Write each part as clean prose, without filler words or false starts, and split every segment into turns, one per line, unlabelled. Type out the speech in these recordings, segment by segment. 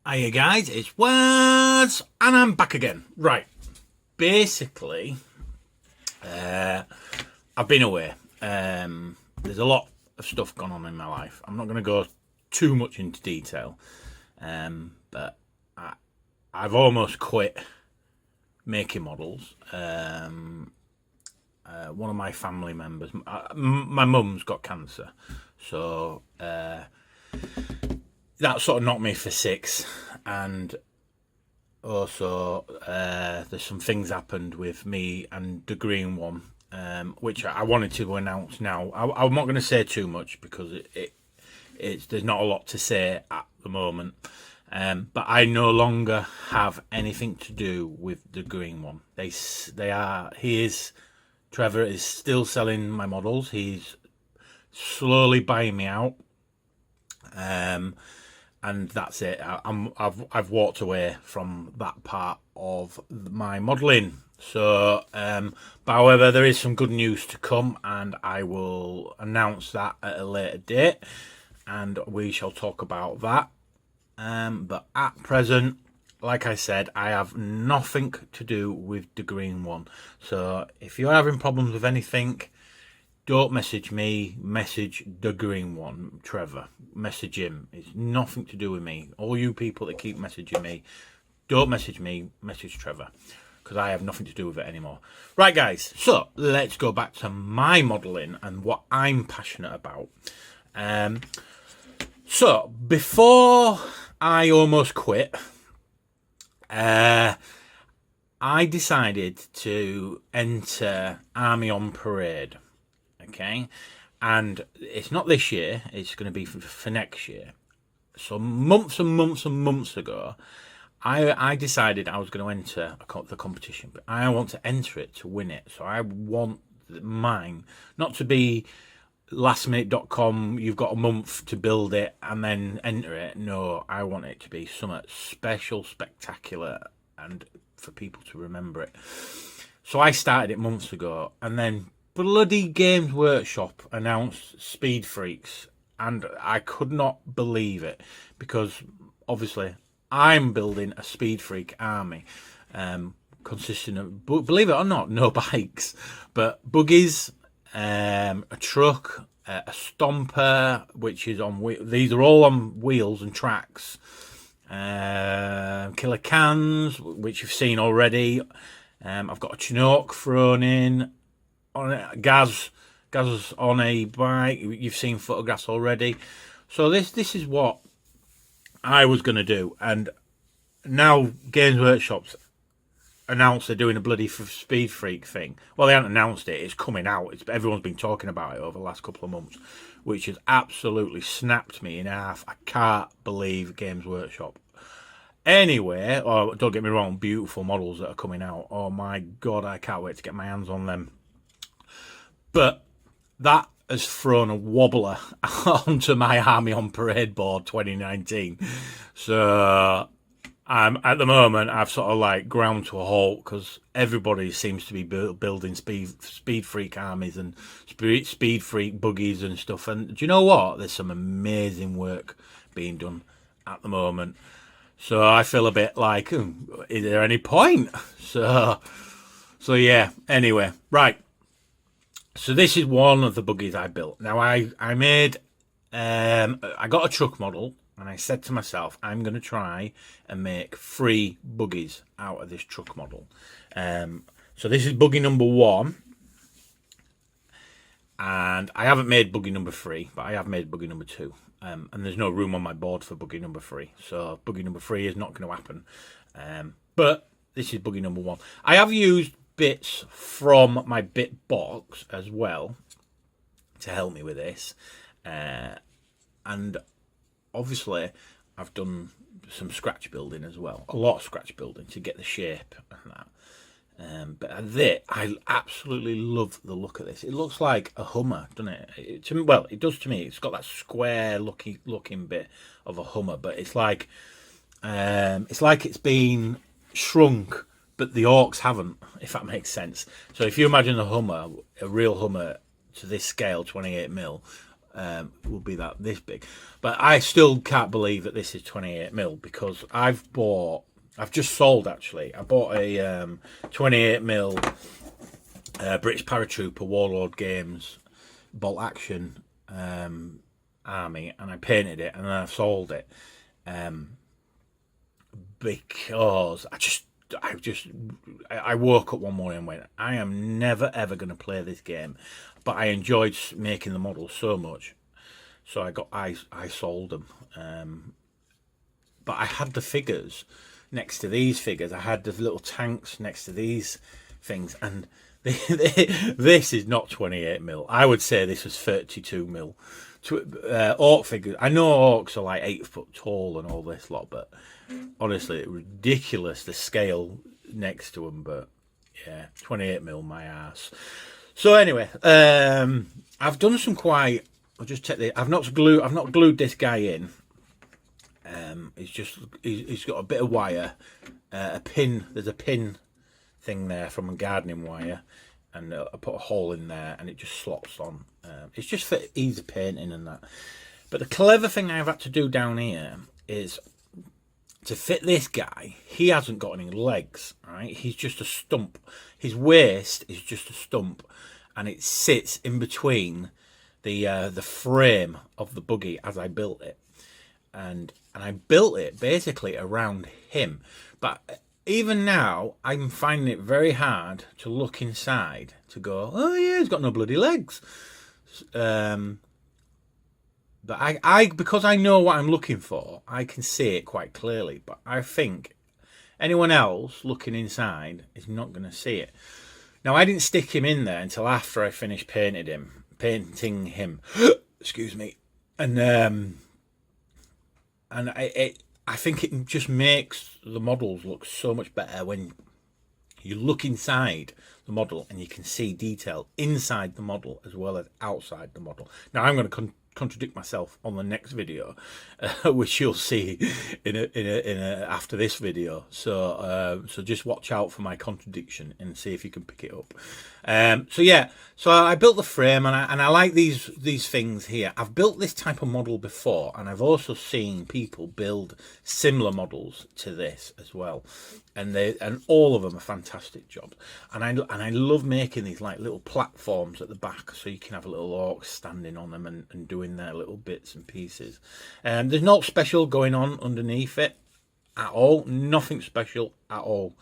Hiya guys, it's Words, and I'm back again. Right, basically, I've been away. There's a lot of stuff gone on in my life. I'm not going to go too much into detail, but I've almost quit making models. One of my family members, my mum's got cancer, so that sort of knocked me for six, and also there's some things happened with me and the green one, which I wanted to announce now. I'm not going to say too much because it's there's not a lot to say at the moment, but I no longer have anything to do with the green one. Trevor is still selling my models. He's slowly buying me out. And that's it. I've walked away from that part of my modelling. So, however, there is some good news to come, and I will announce that at a later date, and we shall talk about that. But at present, like I said, I have nothing to do with the green one. So if you're having problems with anything, don't message me, message the green one, Trevor. Message him. It's nothing to do with me. All you people that keep messaging me, don't message me, message Trevor, because I have nothing to do with it anymore. Right, guys, so let's go back to my modelling and what I'm passionate about. So before I almost quit, I decided to enter Army on Parade. Okay, and it's not this year, it's going to be for next year. So months and months and months ago, I decided I was going to enter the competition, but I want to enter it to win it. So I want mine not to be lastminute.com, you've got a month to build it and then enter it. No, I want it to be something special, spectacular, and for people to remember it. So I started it months ago, and then bloody Games Workshop announced Speed Freaks, and I could not believe it, because obviously I'm building a Speed Freak army, consisting of, believe it or not, no bikes, but buggies, a truck, a stomper, which is on these are all on wheels and tracks, killer cans, which you've seen already. I've got a Chinook thrown in. Gaz on a bike. You've seen photographs already. So this is what I was going to do, and now Games Workshop's announced they're doing a bloody Speed Freak thing. Well, they haven't announced it. It's coming out. Everyone's been talking about it over the last couple of months, which has absolutely snapped me in half. I can't believe Games Workshop. Anyway, don't get me wrong, beautiful models that are coming out. Oh my God, I can't wait to get my hands on them. But that has thrown a wobbler onto my Army on Parade board 2019. So at the moment, I've sort of like ground to a halt, because everybody seems to be building speed freak armies and speed freak buggies and stuff. And do you know what? There's some amazing work being done at the moment. So I feel a bit like, is there any point? So yeah. Anyway, right. So this is one of the buggies I built. Now I made, I got a truck model, and I said to myself, I'm going to try and make 3 buggies out of this truck model. So this is buggy number 1. And I haven't made buggy number 3, but I have made buggy number 2. And there's no room on my board for buggy number 3. So buggy number 3 is not going to happen. But this is buggy number 1. I have used bits from my bit box as well to help me with this, and obviously I've done some scratch building as well, a lot of scratch building to get the shape and that, but I absolutely love the look of this. It looks like a Hummer, doesn't it? It does to me. It's got that square looking bit of a Hummer, but it's like it's been shrunk, but the Orks haven't, if that makes sense. So if you imagine a Hummer, a real Hummer to this scale, 28mm, will be that this big. But I still can't believe that this is 28mm, because I've just sold, actually. I bought a 28mm British Paratrooper Warlord Games bolt action army, and I painted it, and then I've sold it because I woke up one morning and went, I am never ever going to play this game, but I enjoyed making the models so much, so I sold them. But I had the figures next to these figures. I had the little tanks next to these things, and this is not 28mm. I would say this was 32mm. Ork figures. I know orcs are like 8 foot tall and all this lot, but honestly, ridiculous the scale next to them. But yeah, 28mm, my ass. So anyway, I've done some quite. I'll just check the. I've not glued this guy in. He's got a bit of wire, a pin. There's a pin thing there from a gardening wire, and I put a hole in there, and it just slots on. It's just for ease of painting and that. But the clever thing I've had to do down here is to fit this guy. He hasn't got any legs, right? He's just a stump. His waist is just a stump, and it sits in between the frame of the buggy as I built it, and I built it basically around him. But even now, I'm finding it very hard to look inside to go, oh yeah, he's got no bloody legs. But I because I know what I'm looking for, I can see it quite clearly. But I think anyone else looking inside is not going to see it. Now, I didn't stick him in there until after I finished painting him. Excuse me. And I think it just makes the models look so much better when you look inside the model and you can see detail inside the model as well as outside the model. Now, I'm going to contradict myself on the next video, which you'll see in a after this video. So just watch out for my contradiction and see if you can pick it up. So yeah, so I built the frame, and I like these things here. I've built this type of model before, and I've also seen people build similar models to this as well, and all of them are fantastic jobs. And I love making these like little platforms at the back, so you can have a little orc standing on them and doing their little bits and pieces. There's no special going on underneath it at all. Nothing special at all.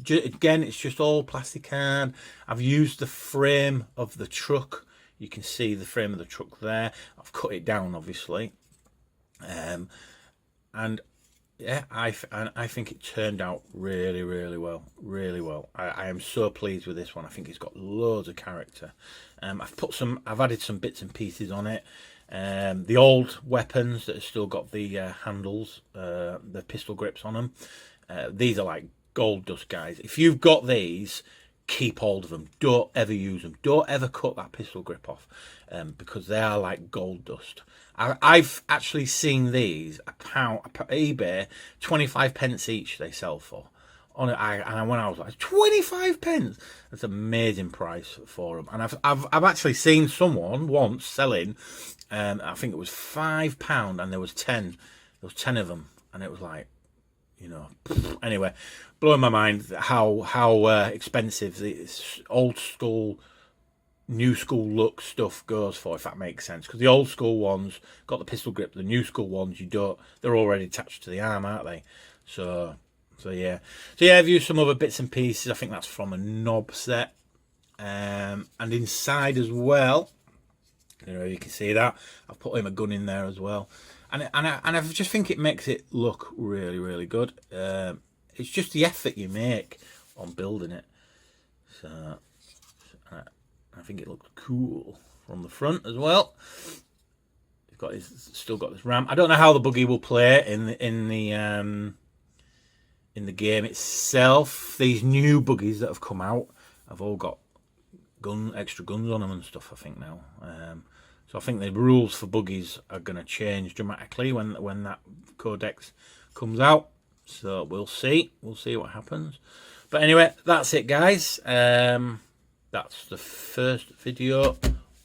Again, it's just all plastic card. I've used the frame of the truck. You can see the frame of the truck there. I've cut it down, obviously. And yeah, I think it turned out really, really well. Really well. I am so pleased with this one. I think it's got loads of character. I've added some bits and pieces on it. The old weapons that have still got the handles, the pistol grips on them. These are like gold dust, guys. If you've got these, keep hold of them. Don't ever use them. Don't ever cut that pistol grip off, because they are like gold dust. I've actually seen these a pound eBay, 25 pence each they sell for. When I was like 25 pence, that's an amazing price for them. And I've actually seen someone once selling, I think it was £5, and there was 10 of them, and it was like, you know, anyway, blowing my mind how expensive this old school, new school look stuff goes for, if that makes sense. Because the old school ones got the pistol grip, the new school ones, you don't. They're already attached to the arm, aren't they? So yeah. I've used some other bits and pieces. I think that's from a knob set, and inside as well. I don't know if you can see that. I've put him a gun in there as well. And I just think it makes it look really, really good. It's just the effort you make on building it. So I think it looks cool from the front as well. Still got this ram. I don't know how the buggy will play in the game itself. These new buggies that have come out have all got extra guns on them and stuff, I think now. So I think the rules for buggies are going to change dramatically when that codex comes out. So we'll see. We'll see what happens. But anyway, that's it, guys. That's the first video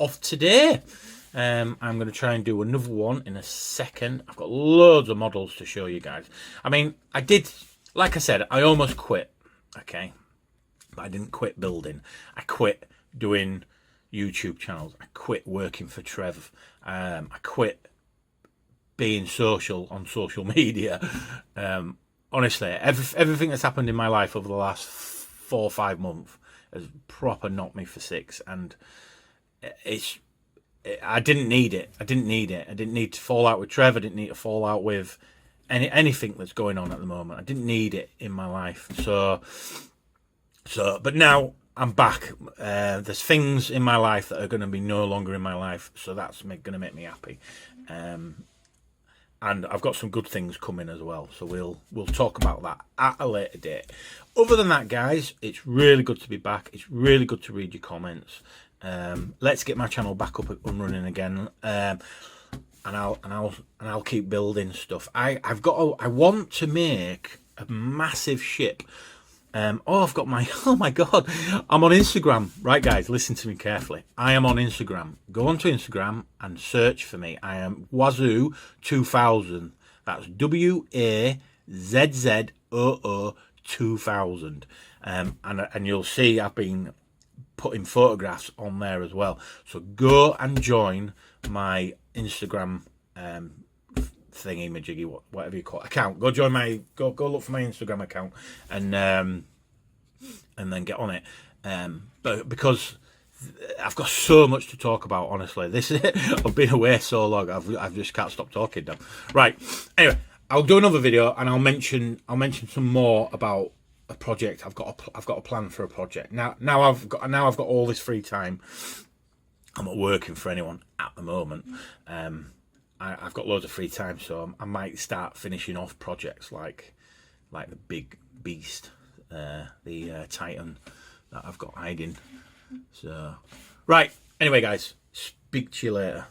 of today. I'm going to try and do another one in a second. I've got loads of models to show you guys. I mean, I did, like I said, I almost quit, okay? But I didn't quit building. I quit doing YouTube channels. I quit working for Trev. I quit being social on social media. Honestly, everything that's happened in my life over the last 4 or 5 months has proper knocked me for six, and I didn't need it. I didn't need it. I didn't need to fall out with Trev. I didn't need to fall out with anything that's going on at the moment. I didn't need it in my life. But now I'm back. There's things in my life that are going to be no longer in my life, so that's going to make me happy. And I've got some good things coming as well, so we'll talk about that at a later date. Other than that, guys, it's really good to be back. It's really good to read your comments. Let's get my channel back up and running again, and I'll keep building stuff. I want to make a massive ship. Oh my god, I'm on Instagram. Right, guys, listen to me carefully. I am on Instagram. Go onto Instagram and search for me. I am Wazoo 2000. That's WAZZOO 2000. And you'll see I've been putting photographs on there as well. So go and join my Instagram thingy majiggy, whatever you call it, account. Go join my go look for my Instagram account and then get on it. But because I've got so much to talk about, honestly. I've been away so long, I've just can't stop talking now. Right. Anyway, I'll do another video and I'll mention some more about a project. I've got a plan for a project. Now I've got all this free time. I'm not working for anyone at the moment. I've got loads of free time, so I might start finishing off projects like the big beast, the Titan that I've got hiding. So right, anyway, guys, speak to you later.